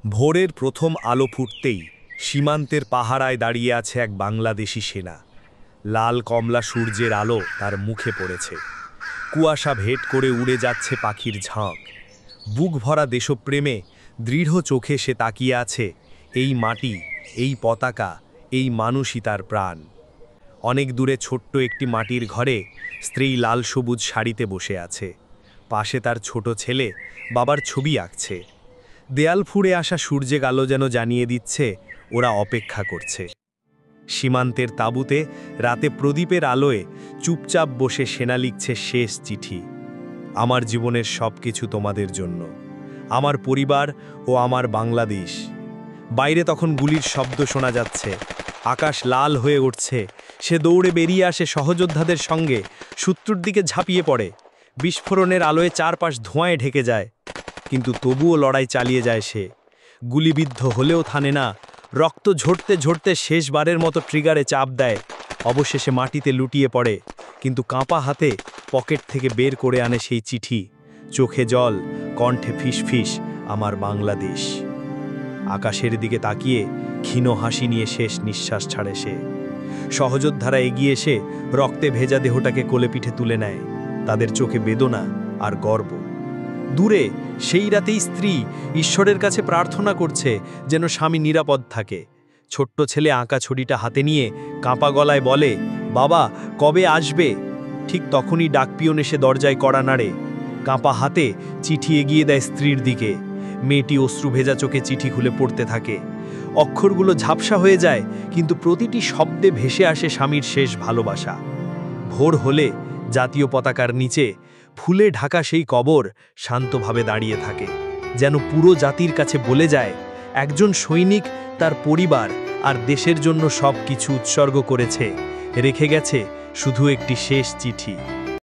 ভোরের প্রথম আলো ফুটতেই সীমান্তের পাহারায় দাঁড়িয়ে আছে এক বাংলাদেশি সেনা। লাল কমলা সূর্যের আলো তার মুখে পড়েছে। কুয়াশা ভেদ করে উড়ে যাচ্ছে পাখির ঝাঁক। বুক ভরা দেশপ্রেমে দৃঢ় চোখে সে তাকিয়ে আছে। এই মাটি, এই পতাকা, এই মানুষই তার প্রাণ। অনেক দূরে ছোট্ট একটি মাটির ঘরে স্ত্রী লাল সবুজ শাড়িতে বসে আছে। পাশে তার ছোট ছেলে বাবার ছবি আঁকছে। দেয়াল ফুঁড়ে আসা সূর্যের আলো যেন জানিয়ে দিচ্ছে ওরা অপেক্ষা করছে। সীমান্তের তাঁবুতে রাতে প্রদীপের আলোয় চুপচাপ বসে সেনা লিখছে শেষ চিঠি। আমার জীবনের সব কিছু তোমাদের জন্য, আমার পরিবার ও আমার বাংলাদেশ। বাইরে তখন গুলির শব্দ শোনা যাচ্ছে, আকাশ লাল হয়ে উঠছে। সে দৌড়ে বেরিয়ে আসে সহযোদ্ধাদের সঙ্গে, শত্রুর দিকে ঝাঁপিয়ে পড়ে। বিস্ফোরণের আলোয় চারপাশ ধোঁয়ায় ঢেকে যায়, কিন্তু তবুও লড়াই চালিয়ে যায় সে। গুলিবিদ্ধ হলেও থামে না, রক্ত ঝরতে ঝরতে শেষবারের মতো ট্রিগারে চাপ দেয়। অবশেষে মাটিতে লুটিয়ে পড়ে, কিন্তু কাঁপা হাতে পকেট থেকে বের করে আনে সেই চিঠি। চোখে জল, কণ্ঠে ফিসফিস, আমার বাংলাদেশ। আকাশের দিকে তাকিয়ে ক্ষীণ হাসি নিয়ে শেষ নিঃশ্বাস ছাড়ে সে। সহযোদ্ধারা এগিয়ে এসে রক্তে ভেজা দেহটাকে কোলে পিঠে তুলে নেয়। তাদের চোখে বেদনা আর গর্ব। দূরে সেই রাতেই স্ত্রী ঈশ্বরের কাছে প্রার্থনা করছে যেন স্বামী নিরাপদ থাকে। ছোট্ট ছেলে আঁকা ছড়িটা হাতে নিয়ে কাঁপা গলায় বলে, বাবা কবে আসবে? ঠিক তখনই ডাকপিয়ন এসে দরজায় কড়া নাড়ে। কাঁপা হাতে চিঠি এগিয়ে দেয় স্ত্রীর দিকে। মেয়েটি অশ্রু ভেজা চোখে চিঠি খুলে পড়তে থাকে। অক্ষরগুলো ঝাপসা হয়ে যায়, কিন্তু প্রতিটি শব্দে ভেসে আসে স্বামীর শেষ ভালোবাসা। ভোর হলে জাতীয় পতাকার নিচে ফুলে ঢাকা সেই কবর শান্তভাবে দাঁড়িয়ে থাকে, যেন পুরো জাতির কাছে বলে যায়, একজন সৈনিক তার পরিবার আর দেশের জন্য সব কিছু উৎসর্গ করেছে, রেখে গেছে শুধু একটি শেষ চিঠি।